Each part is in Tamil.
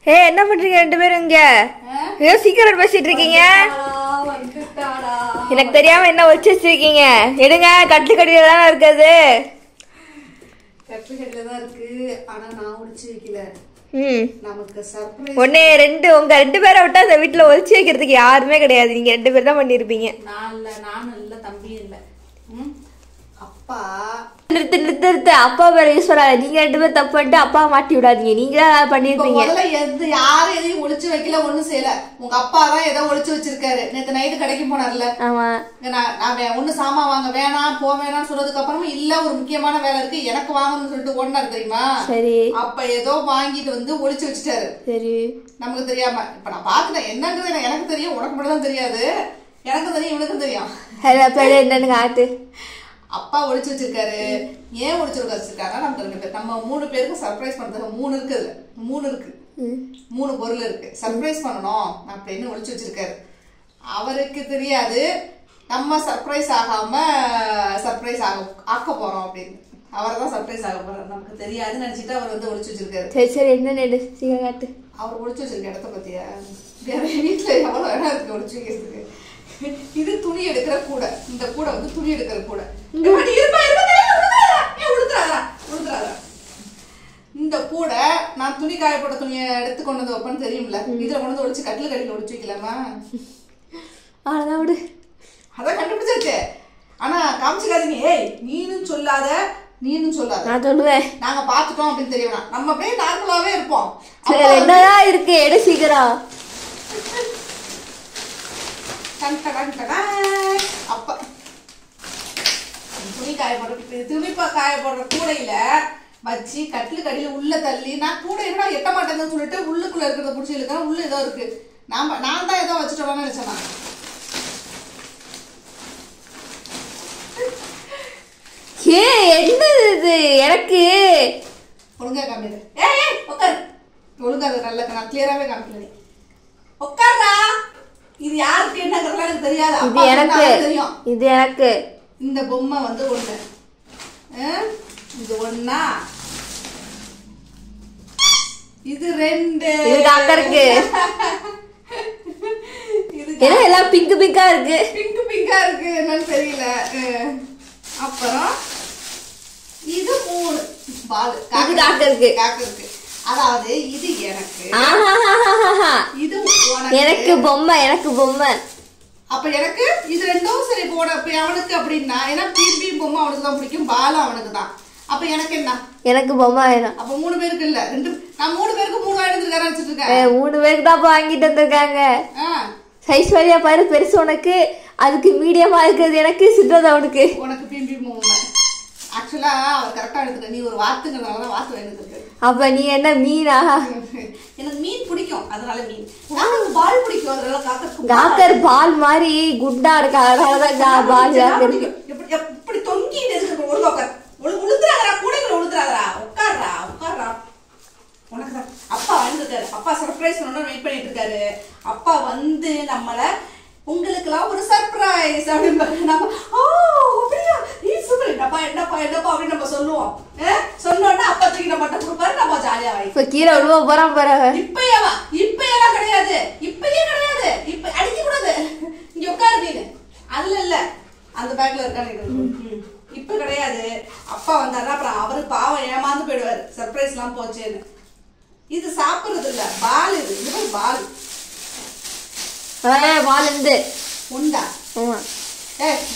ஹே என்ன பண்றீங்க ரெண்டு பேரும் இங்க? ஏதோ சீக்கிரம் பேசிட்டு இருக்கீங்க. எனக்கு தெரியாம என்ன ஒளிச்சு வச்சிருக்கீங்க? எடுங்க, கட்டு கடியில தானே இருக்குது. கட்டு கடியில தான் இருக்கு, ஆனா நான் ஒளிச்சு வைக்கல. நமக்கு சர்ப்ரைஸ். ஒண்ணே ரெண்டு, உங்க ரெண்டு பேரை விட்டா அந்த வீட்டுல ஒளிச்சு வைக்கிறதுக்கு யாருமே கிடையாது. நீங்க ரெண்டு பேர் தான் பண்ணிருப்பீங்க. நானும் இல்ல, தம்பி இல்ல. அப்பா நிறுத்து நிறுத்து நிறுத்து. அப்பா பேர யூஸ் பண்ணாத. நீங்க ரெண்டு பேரும் தப்பு பண்ணிட்டு அப்பா மாட்டி விடாதீங்க. நீங்க தான் பண்ணிருப்பீங்க. யாரும் எதையும் ஒளிச்சு வைக்கல, ஒண்ணும் செய்யல. உங்க அப்பா தான் ஏதோ ஒளிச்சு வச்சிருக்காரு. நேத்து நைட்டு கடைக்கு போனார்ல. ஆமா, நான் ஒண்ணு சாமான் வாங்க வேணாம் போ வேணாம்னு சொன்னதுக்கு அப்புறமா இல்ல ஒரு முக்கியமான வேலை இருக்கு எனக்கு வாங்கணும்னு சொல்லிட்டு ஓடினாரு தெரியுமா? சரி. அப்ப ஏதோ வாங்கிட்டு வந்து ஒளிச்சு வச்சுட்டாரு. சரி. நமக்கு தெரியாம இப்ப நான் பாத்துட்டேன். என்னங்கிறது எனக்கு தெரியும், உனக்கு மட்டும் தான் தெரியாது. எனக்கு தெரியும், இவனுக்கும் தெரியும். என்னன்னு காட்டு. அப்பா ஒளிச்சு வச்சிருக்காரு. ஏன் ஒளிச்சு வச்சிருக்காருன்னா நமக்கு ரெண்டு பேர், நம்ம 3 பேருக்கு சர்ப்ரைஸ் பண்றது 3 இருக்கு. 3 பொருள் இருக்கு. சர்ப்ரைஸ் பண்ணணும் அப்படின்னு ஒளிச்சு வச்சிருக்காரு. அவருக்கு தெரியாது நம்ம சர்ப்ரைஸ் ஆகாம சர்ப்ரைஸ் ஆக்க போறோம் அப்படின்னு. அவர் தான் சர்ப்ரைஸ் ஆக போறாரு, நமக்கு தெரியாதுன்னு நினைச்சிட்டு அவர் வந்து ஒளிச்சு வச்சிருக்காரு. சரி சரி, என்ன காட்டு. அவர் ஒளிச்சு வச்சிருக்க இடத்த பத்தியா? வேற வீட்டுல எவ்வளவு இடம் இருக்கு ஒளிச்சு வைக்கிறதுக்கு. இது துணி எடுக்கிற கூட. இந்த கூட வந்து துணி எடுக்கிற கூட. இந்த கூட நான் துணி காயப்பட்ட துணியை எடுத்து கொண்டு வந்து வைப்பேன்னு தெரியும்ல. இதுல கொண்டு வந்து ஒளிச்சு கட்டில கடியில ஒளிச்சு வைக்கலாமா? அதான் கண்டுபிடிச்சாச்சு. ஆனா காமிச்சுக்காதீங்க. ஏய் நீனும் சொல்லாத, நீனும் சொல்லாத. நான் சொல்லுவேன். நாங்க பாத்துட்டோம் அப்படின்னு தெரியும். நம்ம அப்படியே நார்மலாவே இருப்போம். என்னதான் இருக்கு, எடு சீக்கிரம். அப்ப துணி காயப்படுற கூடையில வச்சு கட்டில கடியில உள்ள தள்ளி, நான் கூட என்ன எட்ட மாட்டேன்னு சொல்லிட்டு உள்ளுக்குள்ள இருக்கிறத புடிச்சு இழுக்கிறேன். உள்ள ஏதோ இருக்கு. நான் தான் ஏதோ வச்சுட்டோம்னு நினைச்சேன். என்னது இது? எனக்கு ஒழுங்கா காமிடு. உட்காரு. ஒழுங்கா நல்ல நான் கிளியராவே காமிக்கல. உட்காரா. இது யாருக்கு என்னங்கிறது எனக்கு தெரியாது. இது எனக்கு தெரியும். இது எனக்கு. இந்த பொம்மை வந்து ஒண்ணு. இது ஒண்ணா, இது 2. இது டாக்டருக்கு. இது எல்லாம் பிங்க் பிங்கா இருக்கு. பிங்கா இருக்கு, என்னன்னு தெரியல. அப்புறம் இது 3 பால். இது டாக்டருக்கு. அதாவது இது எனக்கு, இது எனக்கு பொம்மை. எனக்கு பொம்மை. அப்ப எனக்கு இது 2ம் சரி போட. அவனுக்கு அப்படின்னா ஏன்னா பிபி பொம்மை அவனுக்கு தான் பிடிக்கும், பாலும் அவனுக்கு தான். அப்ப எனக்கு என்ன? எனக்கு பொம்மை வேணும். அப்ப 3 பேருக்கு இல்ல, 2. நான் 3 பேருக்கு 3 வாங்கிட்டு வச்சிட்டு இருக்கேன். 3 பேருக்கு தான் வாங்கிட்டு வந்திருக்காங்க. சைஸ் வழியா பாரு, பெருசு உனக்கு, அதுக்கு மீடியமா இருக்கிறது எனக்கு, சின்னது அவனுக்கு. உனக்கு பிபி பொம்மை. ஆக்சுவலா அவர் கரெக்டா எடுத்துக்க. நீ ஒரு வாத்துங்கிறதுனால வாத்து வேணுது. அப்ப நீ என்ன மீனா? எனக்கு மீன் பிடிக்கும், அதனால மீன். பால் பிடிக்கும், அதனால காக்கர் பால் மாதிரி குண்டா இருக்கா, அதனாலதான் பால் இப்படி தொங்கிட்டு இருக்கு. உளுத்துறாதரா, கூடைகளை உளுத்துறாதரா. உட்கார்றா. உனக்குதான் அப்பா வந்துருக்காரு. அப்பா சர்ப்ரைஸ் பண்ணணும்னு வெயிட் பண்ணிட்டு இருக்காரு. அப்பா வந்து நம்மள உங்களுக்கெல்லாம் ஒரு சர்ப்ரைஸ் அப்படின்னு நம்ம அப்படியா சூப்பர் என்னப்பா அப்படின்னு நம்ம சொல்லுவோம். சொன்னோன்னா அப்பா தூக்கி நம்ம கொடுப்பாரு, நம்ம ஜாலியா வாங்கி கீழே விழுவ போறான் பாரு. இப்பயெல்லாம் கிடையாது. இப்பயே கிடையாது. இப்ப அடிக்க கூடாது. இங்க உட்காரு நீனு. அதுல இல்ல, அந்த பேக்ல இருக்கானு. இப்ப கிடையாது. அப்பா வந்தாருன்னா அப்புறம் அவரு பாவம் ஏமாந்து போயிடுவாரு, சர்ப்ரைஸ் எல்லாம் போச்சேன்னு. இது சாப்பிடுறது இல்ல, பால். இது பால். பால் இருந்து உண்டா?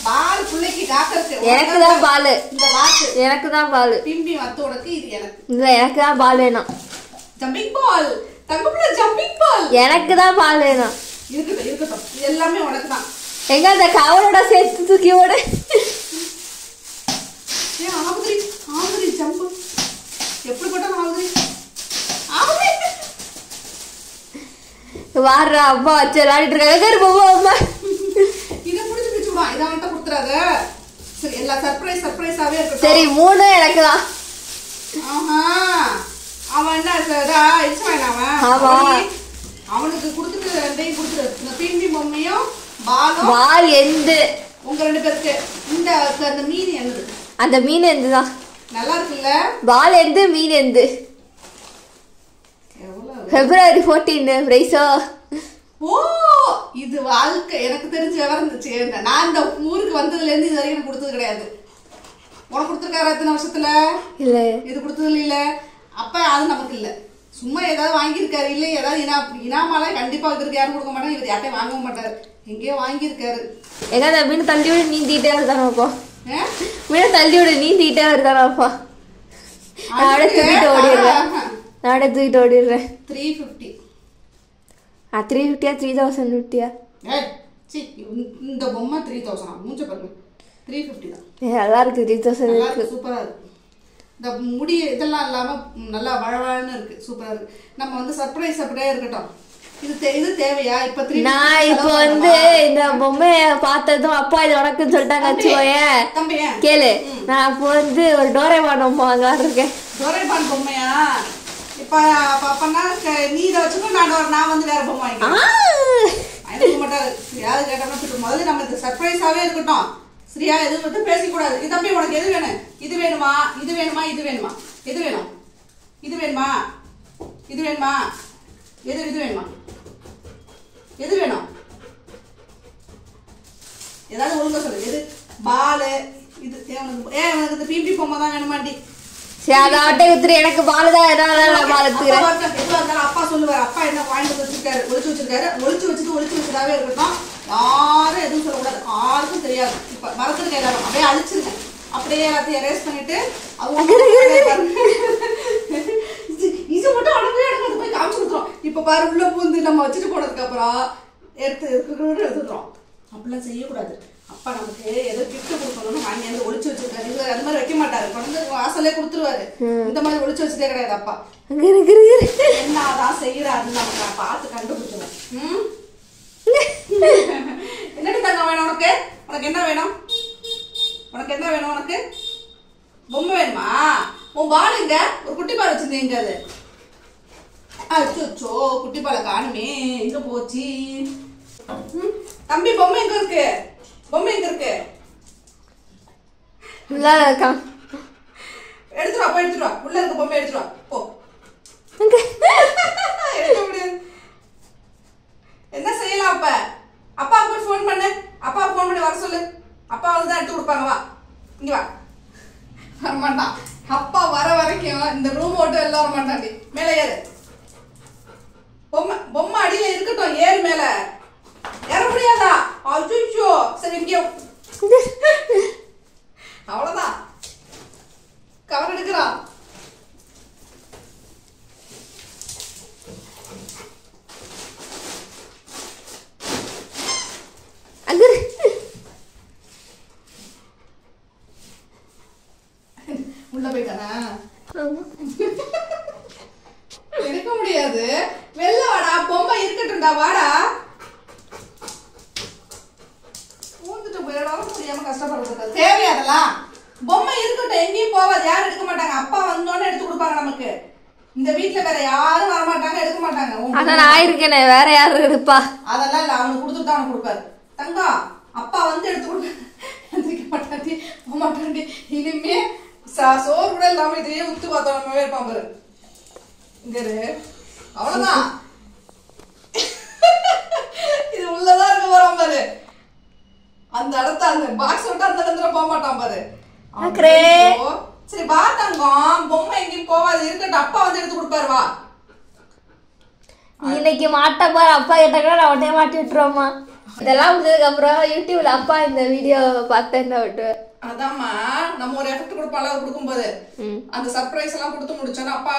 பால் பிள்ளைக்கு காக்கருக்கு. எனக்கு தான் பால். இந்த வாத்து எனக்கு தான் பால். பிம்பி வாத்து உனக்கு, இது எனக்கு. இல்ல, எனக்கு தான் பால் வேணும். ஜம்பிங் பால். தங்கப்புல ஜம்பிங் பால். எனக்கு தான் பால் வேணும். இருக்கட்டும். இது எல்லாமே உனக்கு தான். எங்க அந்த கவரோட சேர்த்து தூக்கி ஓடு. ஆகுதி ஜம்பு. எப்படி போட்டாலும் ஆகுதி. வாடுறா, அம்மா வச்சு விளையாடிட்டு இருக்காங்க. அம்மா இதை பிடிச்சி பிடிச்சுடுவா. இதை அவன்கிட்ட கொடுத்துறாத. சரி, எல்லா சர்ப்ரைஸாவே இருக்கு. சரி, 3 எனக்கு தான். அவன் என்ன அவனுக்கு கொடுத்துட்டு 2யும் கொடுத்துரு. இந்த பிம்பி பொம்மையும் பால் எந்த உங்க 2 பேருக்கு. இந்த மீன் என்னது? அந்த மீன் எந்துதான். நல்லா இருக்குல்ல? பால் எந்து, மீன் எந்து. எவ்வளவு February 14 பிரைஸோ. ஓ இது வாழ்க்கை எனக்கு தெரிஞ்ச விவரம் இருந்துச்சு. நான் இந்த ஊருக்கு வந்ததுல இருந்து இது வரைக்கும் கொடுத்தது கிடையாது. உனக்கு கொடுத்துருக்காரு எத்தனை வருஷத்துல? இல்ல இது கொடுத்தது இல்ல. அப்ப அது நமக்கு இல்ல. சும்மா ஏதாவது வாங்கியிருக்காரு இல்ல ஏதாவது இனாமால கண்டிப்பா இவருக்கு யாரும் கொடுக்க மாட்டாங்க. இவர் யார்ட்டையும் வாங்கவும் மாட்டாரு. எங்கேயோ வாங்கியிருக்காரு. ஏதாவது மீன் தள்ளி விட நீந்திட்டே வருதானப்பா. மீன் தள்ளி விட நீந்திட்டே வருதானப்பா. நானே தூக்கிட்டு ஓடிடுறேன். 350. 350 3050? இந்த பொம்மை 3000 மூஞ்ச பாருங்க. 350 தான். நல்லா இருக்கு. 3000 இருக்கு. சூப்பரா இருக்கு. இந்த முடி இதெல்லாம் இல்லாம நல்லா வழவழன்னு இருக்கு. சூப்பரா இருக்கு. நம்ம வந்து சர்ப்ரைஸ் அப்படியே இருக்கட்டும். இது தேவையா? இப்ப நான் இப்போ இந்த பொம்மைய பார்த்ததும் அப்பா இது உனக்குன்னு சொல்லிட்டாங்க வச்சுக்கோயே. கேளு, நான் இப்போ ஒரு டோரேமான் பொம்மை வாங்கலாம் இருக்கேன். டோரேமான் பொம்மையா? இப்ப அப்பனா நீ இதை வச்சுக்கோ. நான் வந்து வேற பொம்மை வாங்கிக்க மாட்டாரு. யாரு கேட்டோம்னா முதல்ல நம்ம இந்த சர்ப்ரைஸாவே இருக்கட்டும். சரியா? எது மட்டும் பேசக்கூடாது. இது தம்பி உனக்கு எது வேணும்? இது வேணுமா? இது வேணுமா? இது வேணுமா? எது வேணும்? இது வேணுமா? இது வேணுமா? இது வேணுமா? எது வேணும்? ஏதாவது ஒழுங்கா சொல்லு. எது பாலு? இது உனக்கு பிபி பொம்மை தான் வேணுமாண்டி? எனக்கு பாலுதான். அப்பா சொல்லுவாரு. அப்பா என்ன வாங்கிட்டு வச்சிருக்காரு, ஒளிச்சு வச்சிருக்காரு. ஒளிச்சு வச்சதாவே இருக்கட்டும். யாரும் எதுவும் சொல்லக்கூடாது. யாருக்கும் தெரியாது. இப்ப மறந்துருக்க எல்லாரும் அப்படியே அழிச்சிருங்க. அப்படியே எல்லாத்தையும் எரேஸ் பண்ணிட்டு இது மட்டும் அடங்கு போய் காமிச்சு கொடுத்துரும். இப்ப பாரு உள்ள பூந்து நம்ம வச்சுட்டு போனதுக்கு அப்புறம் எடுத்துடுறோம். அப்படிலாம் செய்யக்கூடாது. அப்பா நமக்கு ஏதோ கிஃப்ட் கொடுக்கணும்னு வாங்கி வந்து ஒளிச்சு வச்சிருக்காரு. இது அது மாதிரி வைக்க மாட்டாரு. குழந்தை வாசலே கொடுத்துருவாரு. இந்த மாதிரி ஒளிச்சு வச்சுட்டே கிடையாது. அப்பா என்னதான் செய்யறாருன்னு நமக்கு பார்த்து கண்டுபிடிச்சிடும். என்னடி தங்கம் வேணும் உனக்கு? உனக்கு என்ன வேணும்? உனக்கு பொம்மை வேணுமா? உன் பால் எங்க? ஒரு குட்டி பால் வச்சிருந்தீங்க. அது அச்சோ குட்டி பாலை காணுமே. எங்க போச்சு? தம்பி பொம்மை எங்க இருக்கு? எடுத்துட்டு வா. உள்ள இருக்க பொம்மை எடுத்துட்டு வா. போ. எடுக்க முடியாது. என்ன செய்யலாம்? அப்பாவுக்கு போன் பண்ணு. அப்பாவுக்கு போன் பண்ணி வர சொல்லு. அப்பா வந்து தான் எடுத்து கொடுப்பாங்க. வா இங்க வா. வரமாட்டான். அப்பா வர வரைக்கும் இந்த ரூம் ஓட்டு எல்லாம் வர மாட்டாண்டி. மேல ஏறு. பொம்மை அடியில இருக்கட்டும். ஏறு மேல. ஏற முடியாதா? அச்சோ. சரி இங்க அவ்வளவுதான். கவர் எடுக்கிறான். உள்ள போயிட்டானா? இருக்க முடியாது. வெளில வாடா. பொம்மை இருக்கட்டும்டா. வாடா. ஊந்துட்டு போயிடாம முடியாம கஷ்டப்படுறது தேவையாதெல்லாம். பொம்மை இருக்கட்டும். எங்கேயும் போவாது. யாரும் எடுக்க மாட்டாங்க. அப்பா வந்தோன்னு எடுத்து கொடுப்பாங்க நமக்கு. இந்த வீட்டுல வேற யாரும் வர மாட்டாங்க. எடுக்க மாட்டாங்க. நான் இருக்கேனே. வேற யாரும் எடுப்பா? அதெல்லாம் இல்ல. அவனுக்கு கொடுத்துட்டு அவனுக்கு கொடுப்பாரு. தங்கம் அப்பா வந்து எடுத்து கொடுப்பாரு. எந்திரிக்க மாட்டாண்டி. போக மாட்டாண்டி. இனிமே சோறு கூட இல்லாம இதையே உத்து பார்த்தோம் நம்ம இருப்பான் பாரு. இங்க அவ்வளவுதான். இது உள்ளதான் இருக்க போறான் பாரு. அந்த இடத்த அந்த பாக்ஸ் விட்டு அந்த இடத்துல போக மாட்டான் பாரு. சரி வா தங்கம். பொம்மை எங்கேயும் போவாது. இருக்கட்டும். அப்பா வந்து எடுத்து கொடுப்பாரு. வா. இன்னைக்கு மாட்ட பாரு. அப்பா கேட்டாங்கன்னா நான் உடனே மாட்டி விட்டுருவோமா. இதெல்லாம் முடிஞ்சதுக்கு அப்புறம் யூடியூப்ல அப்பா இந்த வீடியோ பார்த்தேன் விட்டு. அதாம்மா நம்ம ஒரு எஃபெக்ட் கொடுப்பால கொடுக்கும்போது அந்த சர்ப்ரைஸ் எல்லாம் கொடுத்து முடிச்சோன்னா அப்பா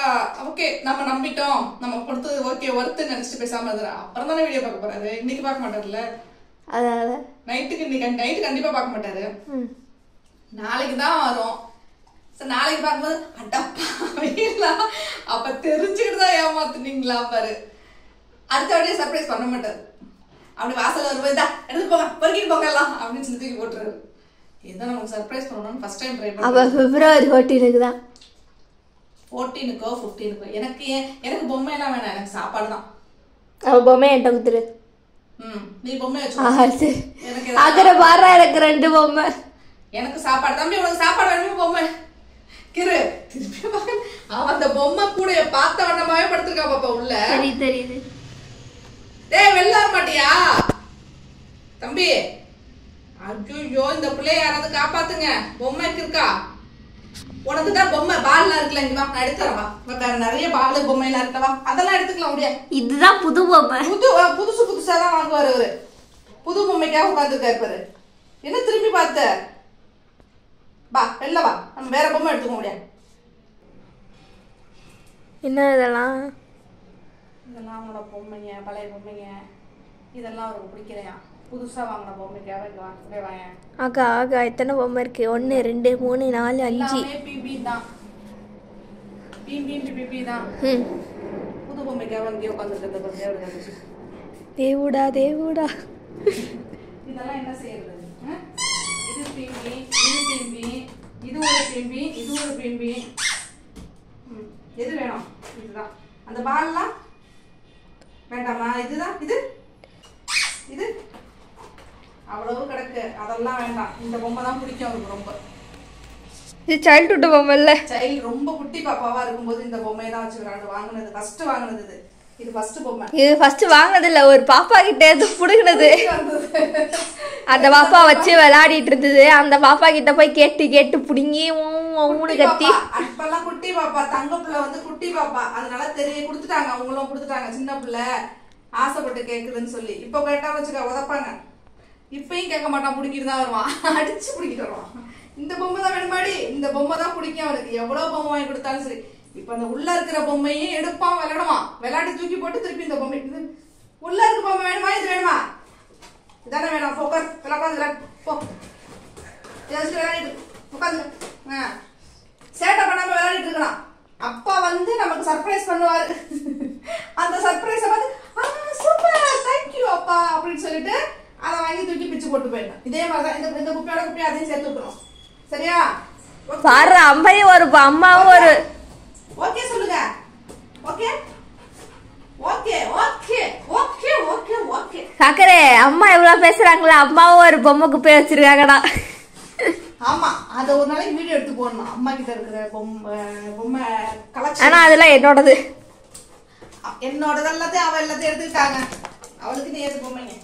ஓகே நம்ம நம்பிட்டோம். நம்ம கொடுத்தது ஓகே ஒர்த்து நினைச்சிட்டு பேசாம இருந்தா அப்புறம் தானே வீடியோ பார்க்க போறாரு. இன்னைக்கு பார்க்க மாட்டாருல்ல. அதனால நைட்டு கண்டிப்பா பார்க்க மாட்டாரு. நாளைக்கு தான் வரும். நாளைக்கு பார்க்கும்போது அடப்பா அப்ப தெரிஞ்சுக்கிட்டு தான் ஏமாத்துனீங்களா பாரு. அடுத்தபடியே சர்ப்ரைஸ் பண்ண மாட்டாரு. அப்படி வாசல்ல வரும்போது எடுத்து போங்க பொறுக்கிட்டு போங்க எல்லாம் அப்படின்னு சொல்லி தூக்கி போட்டுறாரு. இதுதான் நமக்கு சர்ப்ரைஸ் பண்ணணும்னு ஃபர்ஸ்ட் டைம் ட்ரை பண்ணேன். அப்ப February 14 தான். 14க்கோ 15க்கோ எனக்கு பொம்மை எல்லாம் வேணாம். எனக்கு சாப்பாடு தான். அவ பொம்மை என்கிட்ட குத்துரு. நீ பொம்மை வச்சு எனக்கு பாரு. எனக்கு 2 பொம்மை. எனக்கு சாப்பாடு. தம்பி உனக்கு சாப்பாடு வேணுமா? பொம்மை கிரு அவன் அந்த பொம்மை கூட பார்த்த வண்ணமாவே படுத்திருக்கா பாப்பா உள்ள. தெரியுது. டேய் வெளில வர மாட்டியா தம்பி? ஐயோ இந்த பிள்ளைய யாராவது காப்பாத்துங்க. பொம்மைக்கு இருக்கா? உனக்கு தான் பொம்மை பால்லாம் இருக்குல்ல, இங்க வா நான் எடுத்துறவா. வேற நிறைய பால் பொம்மைலாம் இருக்கவா, அதெல்லாம் எடுத்துக்கலாம் முடியா. இதுதான் புது பொம்மை. புதுசா தான் வாங்குவாரு அவரு. புது பொம்மைக்காக உட்காந்துருக்காரு பாரு. என்ன திரும்பி பார்த்த? வா வெளில வா, நம்ம வேற பொம்மை எடுத்துக்க முடியாது. என்ன இதெல்லாம்? இதெல்லாம் அவனோட பொம்மைங்க, பழைய பொம்மைங்க. இதெல்லாம் அவருக்கு பிடிக்கலையா? புதுசா வாங்கின பொம்மைக்காக இங்க வாங்க. ஆகா எத்தனை பொம்மை இருக்கு? 1 2 3 4 5. பிபி தான். பிபி தான். புது பொம்மைக்காக இங்கே உட்காந்துருக்கிறது பாரு. தேவுடா. இதெல்லாம் என்ன செய்யறது? இது பிபி, இது பிபி, இது ஒரு பிபி, இது ஒரு பிபி. எது வேணும்? இதுதான். அந்த பால்லாம் வேண்டாமா? இதுதான். இது அவ்வளவு கிடக்கு, அதெல்லாம் வேண்டாம். இந்த பொம்மை தான் பிடிக்கும் அவருக்கு ரொம்ப. இது சைல்ட்ஹுட் பொம்மை இல்ல? சைல்ட் ரொம்ப குட்டி பாப்பாவா இருக்கும்போது இந்த பொம்மையை தான் வச்சுக்கிறாங்க. வாங்கினது ஃபர்ஸ்ட் வாங்கினது இது ஃபர்ஸ்ட் பொம்மை. இது ஃபர்ஸ்ட் வாங்கினது இல்ல, ஒரு பாப்பா கிட்ட இருந்து புடுங்கினது. அந்த பாப்பா வச்சு விளையாடிட்டு இருந்தது. அந்த பாப்பா கிட்ட போய் கேட்டு புடுங்கி ஊனு கத்தி. அப்பெல்லாம் குட்டி பாப்பா, தங்க பிள்ளை வந்து குட்டி பாப்பா, அதனால கொடுத்துட்டாங்க. அவங்களும் கொடுத்துட்டாங்க. சின்ன பிள்ளை ஆசைப்பட்டு கேக்குதுன்னு சொல்லி. இப்ப கேட்டா வச்சுக்க உதப்பாங்க. இப்பயும் கேட்க மாட்டான், பிடிக்கிட்டு தான் வருவான். அடிச்சு பிடிக்கிட்டு வருவான். இந்த பொம்மை தான் வேணுமாடி, இந்த பொம்மை தான் பிடிக்கும் அவனுக்கு. எவ்வளவு பொம்மை வாங்கி கொடுத்தாலும் சரி. இப்ப அந்த உள்ள இருக்கிற பொம்மையும் எடுப்பான், விளையாடுவான். விளையாடி தூக்கி போட்டு திருப்பி இந்த பொம்மை, இது உள்ள இருக்க பொம்மை வேணுமா, இது வேணுமா, இதானே வேணும். போக்கர் உட்காந்து போ, விளையாடிட்டு உட்காந்து சேட்டை பண்ணாம விளையாடிட்டு இருக்கலாம். அப்பா வந்து நமக்கு சர்ப்ரைஸ் பண்ணுவாரு. அந்த சர்ப்ரைஸ பார்த்து சூப்பர் தேங்க்யூ அப்பா அப்படின்னு சொல்லிட்டு அதை வாங்கி தூக்கி பிச்சு போட்டு போயிடணும். இதே மாதிரிதான் இந்த குப்பியோட அதையும் சேர்த்து விட்டுரும். சரியா? பாரு, அம்மையும் ஒரு அம்மாவும் ஒரு. ஓகே சொல்லுங்க. Okay okay okay okay okay okay. சக்கரே, அம்மா எவ்வளவு பேசுறாங்களா? அம்மாவும் ஒரு பொம்மை குப்பையை வச்சிருக்காங்கடா. ஆமா, அத ஒரு நாளைக்கு வீடியோ எடுத்து போடணும். அம்மா கிட்ட இருக்கிற பொம்மை கலெக்ஷன். ஆனா அதெல்லாம் என்னோடது. என்னோடது எல்லாத்தையும் அவ எல்லாத்தையும் எடுத்துக்கிட்டாங்க. அவளுக்கு நீ எது பொம்மைங்க?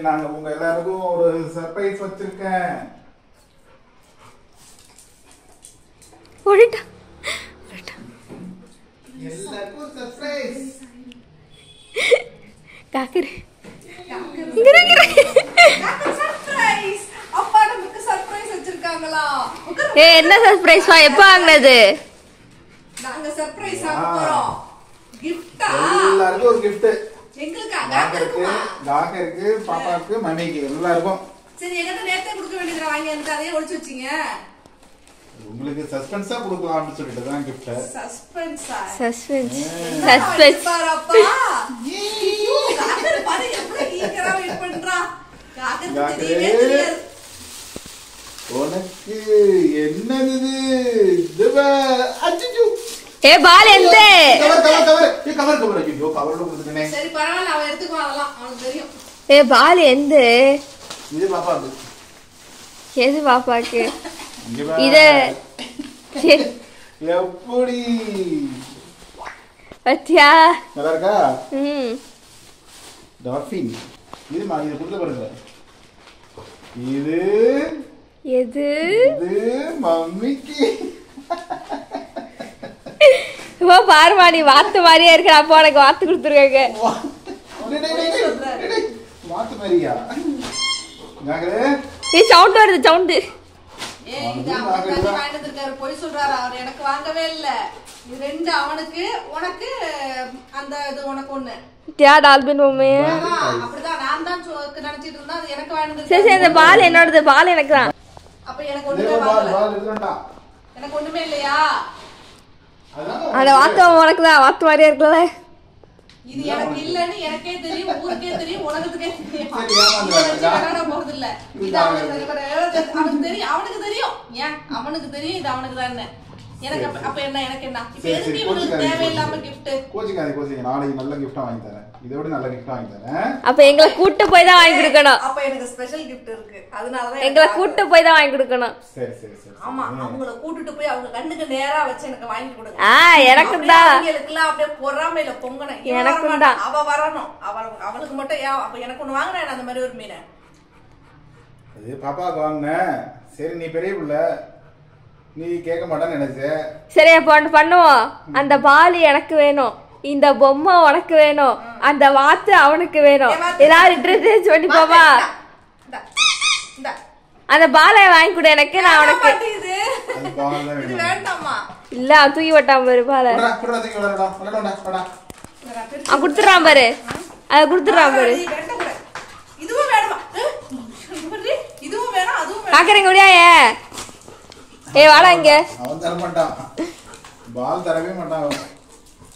நாங்க உங்க எல்லாருக்கும் ஒரு சர்ப்ரைஸ் வச்சிருக்கேன். எல்லாருக்கும் சர்ப்ரைஸ். காக்கரு சர்ப்ரைஸ். அப்பா நமக்கு சர்ப்ரைஸ் வச்சிருக்காங்களா? என்ன சர்ப்ரைஸ்? எப்ப வாங்குனது? நாங்க சர்ப்ரைஸ் ஆகறோம். கிஃப்டா? எல்லாருக்கும் ஒரு கிஃப்ட். எங்களுக்கா? காக்கருக்கு, பாப்பாக்கு, மம்மிக்கு எல்லாருக்கும். சரி, என்கிட்ட நேத்தே கொடுக்க வேண்டியதுல வாங்கி வந்து அதையே ஒளிச்சு வச்சீங்க. உங்களுக்கு சஸ்பென்ஸா கொடுக்கலாம்னு சொல்லிட்டு தான் கிஃப்ட். சஸ்பென்ஸ் பாரப்பா. காக்கர் பாரு எப்படி ஈகரா வெயிட் பண்றா. காக்கர் தெரியவே. உனக்கு என்னது இது? அச்சச்சோ. பால் எந்த? கவர் ஐயோ, கவர்ல கொடுத்துட்டேனே. சரி பரவாயில்லை, அவன் எடுத்துக்குவான், அதெல்லாம் அவனுக்கு தெரியும். பால் எந்த? இது பாப்பாக்கு. எது பாப்பாக்கு? இது எப்படி பத்தியா? நல்லா இருக்கா? டால்பின். இது கொடுத்த பாருங்க. இது எது? இது மம்மிக்கு. பாருமா, நீ வாத்து மாதிரியே இருக்கிற. அப்பா உனக்கு வாத்து கொடுத்துருக்காங்க. வாத்து மாதிரியா? சவுண்ட் வருது, சவுண்ட். பொய் சொல்றாரு அவர். எனக்கு வாங்கவே இல்ல. இது 2 அவனுக்கு, உனக்கு அந்த இது உனக்கு ஒண்ணு. டால்பின் பொம்மையா? அப்படிதான் நான் தான் நினைச்சிட்டு இருந்தா. அது எனக்கு வாங்கினது. சரி, இந்த பால் என்னோடது. பால் எனக்கு தான். அப்ப எனக்கு ஒண்ணுமே வாங்கல. எனக்கு ஒண்ணுமே இல்லையா? அந்த வாத்து உனக்கு தான். வாத்து மாதிரியே இருக்குல்ல. இது எனக்கு இல்லன்னு எனக்கே தெரியும், ஊருக்கே தெரியும், உலகத்துக்கே தெரியும். போறது இல்ல. இது அவனுக்கு தெரியும். அவனுக்கு தெரியும். ஏன் அவனுக்கு தெரியும் இது அவனுக்கு தான். எனக்கு அப்ப என்ன எனக்கு என்ன இப்ப எதுக்கு இவங்களுக்கு தேவையில்லாம gift கோச்சிக்காதீங்க நாளைக்கு நல்ல gift வாங்கி தரேன் இதோட நல்ல gift வாங்கி தரேன் அப்ப எங்களை கூட்டி போய் தான் வாங்கி கொடுக்கணும் அப்ப எனக்கு ஸ்பெஷல் gift இருக்கு அதனால தான் எங்களை கூட்டி போய் தான் வாங்கி கொடுக்கணும் சரி ஆமா அவங்கள கூட்டிட்டு போய் அவங்க கண்ணுக்கு நேரா வச்சு எனக்கு வாங்கி கொடுங்க எனக்கு தான் அவங்களுக்குலாம் அப்படியே பொறாமையில பொங்கணும் எனக்கு தான் அவ வரணும் அவளுக்கு மட்டும் அப்ப எனக்கு ஒண்ணு வாங்குறேன் அந்த மாதிரி ஒரு மீனை அது பாப்பாக்கு வாங்குனேன் சரி நீ பெரிய பிள்ளை நீ கேட்க மாட்டான்னு நினைச்சே சரி அப்ப ஒன்று பண்ணுவோம் அந்த பால் எனக்கு வேணும் இந்த பொம்மை உனக்கு வேணும் அந்த வாத்து அவனுக்கு வேணும் எல்லாரும் ட்ரெஸ் பண்ணி போவா அந்த பாலை வாங்கி கொடு எனக்கு நான் உனக்கு இல்ல தூக்கி விட்டான் பாரு பாலை குடுத்துறான் பாரு அத குடுத்துறான் பாரு பாக்குறீங்க முடியாய ஏ வாடா இங்க அவன் தர மாட்டான் பால் தரவே மாட்டான்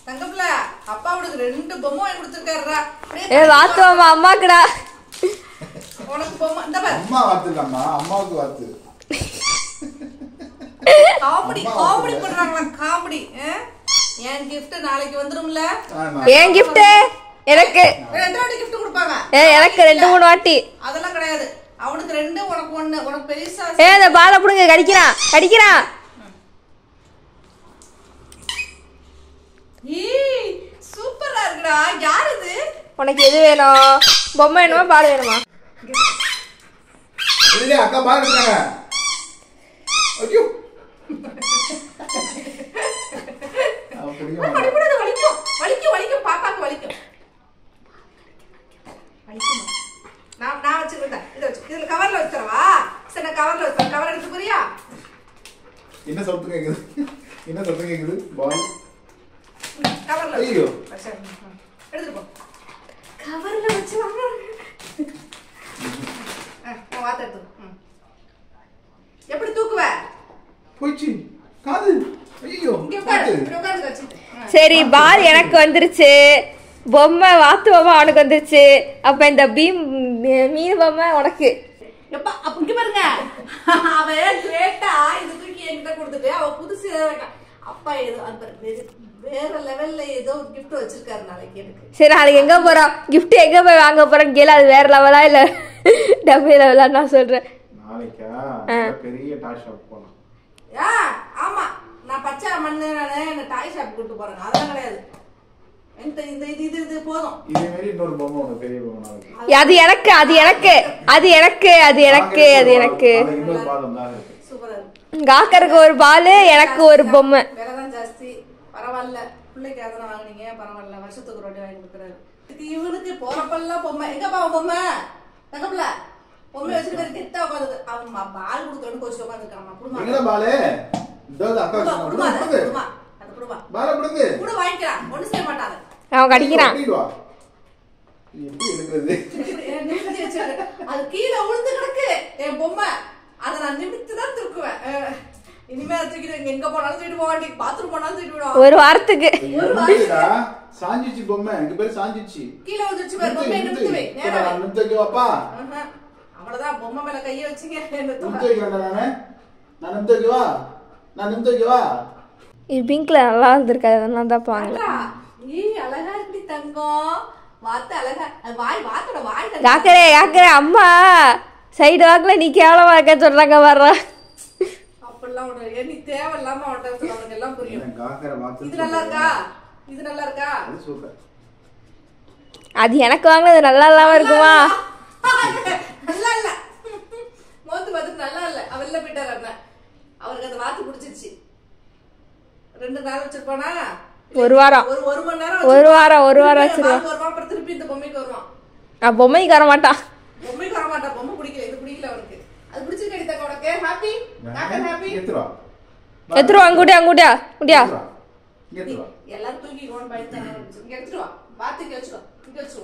தங்கப்ல அப்பாவுக்கு 2 பொம்மை வாங்கி கொடுத்திருக்காருடா ஏ வாத்து அம்மாக்குடா உனக்கு பொம்மை இந்த பாரு அம்மா வாத்துக்கம்மா அம்மாவுக்கு வாத்து காமெடி பண்றாங்களா காமெடி ஏன் gift நாளைக்கு வந்துரும்ல ஏன் gift எனக்கு ரெண்டு வாட்டி gift கொடுப்பாங்க எனக்கு 2-3 வாட்டி அதெல்லாம் கிடையாது அவனுக்கு 2 உனக்கு 1 உனக்கு பெருசா அந்த பாலை புடுங்க கடிக்கிறான் சூப்பரா இருக்குடா யார் இது உனக்கு எது வேணும் பொம்மை வேணுமா பால் வேணுமா இல்ல அக்கா பால் எடுத்தாங்க ஐயோ வலிக்கும் பாப்பாக்கு வலிக்கும் நான் வச்சிருக்கேன் இதுல கவர்ல வச்சிரவா சரி நான் கவர்ல வச்சிரேன் கவர் எடுத்து போறியா என்ன சொல்றது கேக்குது பால் கவர்ல ஐயோ எடுத்து போ கவர்ல வச்சு வாங்க வாத்த எடுத்து எப்படி தூக்குவ போய்ச்சி காது ஐயோ சரி பால் எனக்கு வந்துருச்சு பொம்மை வாத்து பொம்மை அவனுக்கு வந்துருச்சு அப்ப இந்த மீன் பொம்மை உனக்கு எப்பா அப்ப இங்க பாருங்க அவ கிரேட்டா இது தூக்கி என்கிட்ட கொடுத்துட்டு அவ புதுசு அப்பா ஏதோ வேற லெவல்ல ஏதோ ஒரு gift வச்சிருக்காரு நாளைக்கு எனக்கு சரி நாளைக்கு எங்க போறோம் gift எங்க போய் வாங்க போறோம் கேளு அது வேற லெவலா இல்ல டபுள் லெவலா நான் சொல்றேன் நாளைக்கா பெரிய டாய் ஷாப் போலாம் ஆமா நான் பச்சை மண்ணு நானே டாய் ஷாப் கூட்டி போறேன் அதெல்லாம் கிடையாது இது போதும் இதே மாதிரி இன்னொரு பொம்மை ஒண்ணு பெரிய பொம்மை நாளைக்கு அது எனக்கு இன்னொரு பாதம் தான் இருக்கு சூப்பரா இருக்கு காக்கருக்கு ஒரு பால் எனக்கு ஒரு பொம்மை விலை தான் ஜாஸ்தி பரவாயில்ல பிள்ளைக்கு எதனா வாங்குனீங்க பரவாயில்ல வருஷத்துக்கு ஒரு வாட்டி வாங்கி கொடுக்குறாரு இவனுக்கு போறப்பெல்லாம் பொம்மை எங்கப்பா பொம்மை தங்கப்புல பொம்மை வச்சுட்டு கிட்ட உட்காந்து அவன் பால் கொடுக்கறன்னு கோச்சு உட்காந்துருக்காமா குடும்பம் எங்கடா பாலு இதோட அக்கா குடும்பம் பால புடுங்க கூட வாங்கிக்கிறான் ஒண்ணு செய்ய மாட்டாங்க அவன் கடிக்கிறான் அது கீழே விழுந்து கிடக்கு என் பொம்மை அதை நான் நிமித்து தான் தூக்குவேன் இனிமே தூக்கிட்டு எங்க போனாலும் தூக்கிட்டு போக வேண்டிய பாத்ரூம் போனாலும் தூக்கிட்டு விடுவோம் ஒரு வாரத்துக்கு சாஞ்சிச்சு பொம்மை எங்க பேரு சாஞ்சிச்சு கீழே வந்துச்சு பாரு பொம்மை நிமித்து வை நேரா நிமித்து வைக்கவாப்பா அவ்வளவுதான் பொம்மை மேல கையை வச்சுங்க நிமித்து வைக்கிறேன் நான் நிமித்து வைக்கவா இது பிங்க்ல நல்லா இருந்திருக்காது அதனால தான் வாங்கல அழகா இருக்கு தங்கம் வாத்து அழகா வாத்தோட வாய் காக்கரே அம்மா சைடு வாக்குல நீ கேவலமா இருக்க சொல்றாங்க வர்ற அப்படிலாம் உனக்கு நீ தேவையில்லாம அவன்கிட்ட அவனுக்கு எல்லாம் புரியும் காக்கரை வாத்து இது நல்லா இருக்கா அது சூப்பர் அது எனக்கு வாங்கினது நல்லா இல்லாம இருக்குமா நல்லா இல்ல மோத்து பார்த்து நல்லா இல்ல அவல்ல போயிட்டாரு அண்ணன் அவருக்கு அந்த வாத்து பிடிச்சிருச்சு 2 நாள் வச்சிருப்பானா ஒரு வாரம் ஒரு மணி நேரம் வச்சிருவான் அப்புறம் திருப்பி இந்த பொம்மைக்கு வருவான் நான் பொம்மைக்கு வர மாட்டான் பொம்மை பிடிக்கல இது பிடிக்கல அவனுக்கு அது பிடிச்சிருக்கடி தங்க உனக்கு ஹாப்பி ஹாப்பி எடுத்துருவா அங்கூட்டியா எல்லாரும் தூக்கி கோன் பைட் தானே இங்க எடுத்துட்டு வா பாத்துக்கு வச்சுக்கோ இங்க வச்சு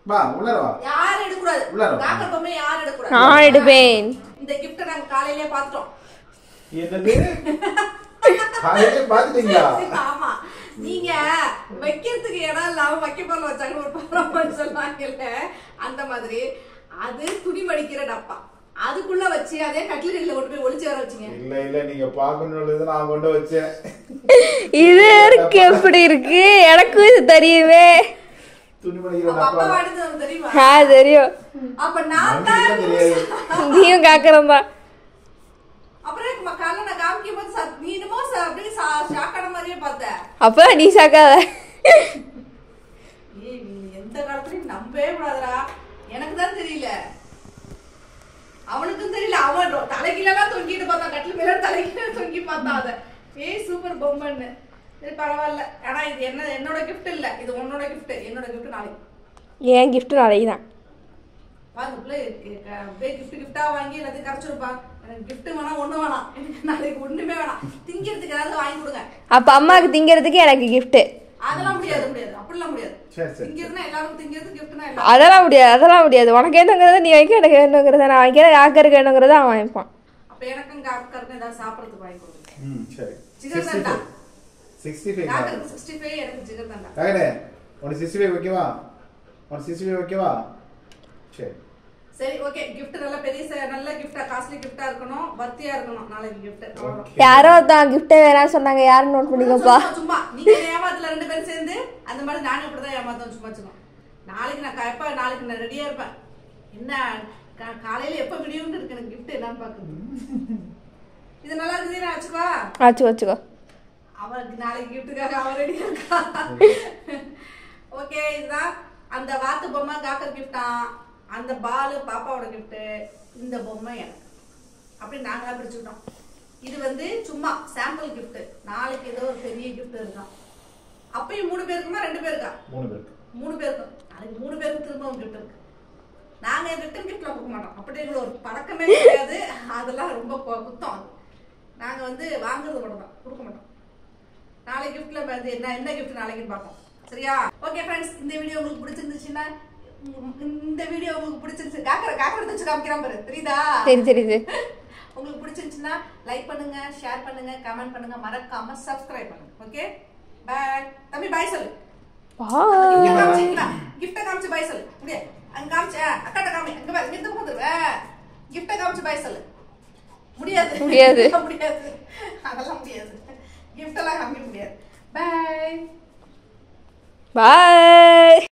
வா உள்ளர வா யாரும் எடுக்க கூடாது காக்கர் பொம்மை யாரும் எடுக்க கூடாது நான் எடுப்பேன் இந்த கிஃப்ட் நாங்க காலையிலே பாத்துட்டோம் என்னது காலையிலே பாத்துட்டீங்களா ஆமா நீங்க வைக்கிறதுக்கு இடம் இல்லாம வைக்க பொருள் வச்சாங்க ஒரு பரவாயில்ல சொல்லுவாங்கல்ல அந்த மாதிரி அது துணி மடிக்கிற டப்பா அதுக்குள்ள வச்சு அதே கட்டில கொண்டு போய் ஒளிச்சு வர வச்சீங்க. இல்ல நீங்க பாக்கணும்னு நான் கொண்டு வச்சேன். இது இருக்கு எப்படி இருக்கு எனக்கும் இது தெரியுமே. அப்பா வாடுது தெரியுமா? தெரியும். அப்ப நான் தான் நீயும் காக்கறதா. அப்புறம் காலைல நான் காமிக்கும் போது நீ என்னமோ அப்படியே ஷாக்கான மாதிரியே பார்த்த. அப்ப நீ ஷாக்காத. ஏய் நீ எந்த காலத்துலயும் நம்பவே கூடாதுடா. எனக்கு தான் தெரியல, அவனுக்கும் தெரியல. அவன் தலைகீழலாம் தொங்கிட்டு பார்த்தா, கட்டில் மேல தலைகீழ தொங்கி பார்த்தா. அத ஏய் சூப்பர் பொம்மைன்னு. சரி பரவாயில்ல. ஆனா இது என்னோட கிஃப்ட் இல்ல, இது உன்னோட கிஃப்ட். என்னோட கிஃப்ட் நாளைக்கு. ஏன் கிஃப்ட் நாளைக்கு தான். வாங்க கிஃப்டா வாங்கி எல்லாத்தையும் கரைச்சிருப்பா. எனக்கு கிஃப்ட் வேணாம், ஒண்ணு வேணாம். எனக்கு நாளைக்கு ஒண்ணுமே வேணாம். திங்கிறதுக்கு ஏதாவது வாங்கி கொடுங்க. அப்ப அம்மாக்கு திங்கிறதுக்கு எனக்கு கிஃப்ட். அதெல்லாம் முடியாது அப்படிலாம் முடியாது. திங்கிறதுனா எல்லாரும் திங்கிறது, கிஃப்ட்னா எல்லாம் அதெல்லாம் முடியாது. உனக்கு என்னங்கிறத நீ வைக்க, எனக்கு என்னங்கிறத நான் வைக்கிறேன், ஆக்கருக்கு என்னங்கிறத அவன் வைப்பான். அப்ப எனக்கும் ஆக்கருக்கு ஏதாவது சாப்பிடறதுக்கு வாங்கி கொடுங்க. சரி. ஜிகர்தண்டா 65 ஆக்கருக்கு 65, எனக்கு ஜிகர்தண்டா. காகனே உனக்கு 65 ஓகேவா? உனக்கு 65 ஓகேவா? சரி ஓகே. கிஃப்ட் நல்ல பெரிய நல்ல கிஃப்டா, காஸ்ட்லி கிஃப்டா இருக்கணும், வர்த்தியா இருக்கணும் நாளைக்கு கிஃப்ட். யாரோ தான் கிஃப்டே வேணாம் சொன்னாங்க. யாரும் நோட் பண்ணிக்கோப்பா. சும்மா நீங்க ஏமாத்துல 2 பேரும் சேர்ந்து அந்த மாதிரி நானும் இப்படிதான் ஏமாத்தோம். சும்மா சும்மா நாளைக்கு நான் எப்ப நாளைக்கு நான் ரெடியா இருப்பேன். என்ன காலையில எப்ப விடியும்னு இருக்கு எனக்கு கிஃப்ட் என்னன்னு பாக்குறது. இது நல்லா இருக்குது, நான் வச்சுக்கோ. அவருக்கு நாளைக்கு கிஃப்ட்டுக்காக அவ ரெடியா இருக்கா. ஓகே இதுதான் அந்த வாத்து பொம்மை காக்கர் கிஃப்டா, அந்த பால் பாப்பாவோட கிஃப்ட், இந்த பொம்மை எனக்கு. அப்படி நாங்களா பிடிச்சுக்கிட்டோம். இது சும்மா சாம்பிள் கிஃப்ட். நாளைக்கு ஏதோ ஒரு பெரிய கிஃப்ட் இருக்கான். அப்பயும் 3 பேருக்குமா 2 பேருக்கா? 3 பேருக்கும். நாளைக்கு 3 பேருக்கு திரும்ப ஒரு கிஃப்ட் இருக்கு. நாங்க ரிட்டன் கிஃப்ட்ல கொடுக்க மாட்டோம். அப்படி எங்களுக்கு ஒரு பழக்கமே கிடையாது. அதெல்லாம் ரொம்ப குத்தம். நாங்க வாங்குறது மட்டும் தான், கொடுக்க மாட்டோம். நாளைக்கு கிஃப்ட்ல என்ன கிஃப்ட் நாளைக்குன்னு பார்ப்போம். சரியா? ஓகே ஃப்ரெண்ட்ஸ், இந்த வீடியோ உங்களுக்கு பிடிச்சிருந்துச்சுன்னா காக்கரை வச்சு காமிக்கிறான் பாரு, தெரியுதா? தெரியுது. உங்களுக்கு பிடிச்சிருந்துச்சுன்னா லைக் பண்ணுங்க, ஷேர் பண்ணுங்க, கமெண்ட் பண்ணுங்க, மறக்காம சப்ஸ்கிரைப் பண்ணுங்க. Okay bye. தம்பி பை சொல்லு. கிஃப்ட் காமிச்சு பை சொல்லு. அப்படியே அங்க காமிச்சு அக்காட்ட காமி. அங்க பாரு, இங்க இருந்து போதுவே. கிஃப்ட் காமிச்சு பை சொல்லு. முடியாது. அதெல்லாம் முடியாது. கிஃப்ட் எல்லாம் காமிக்க முடியாது. பை.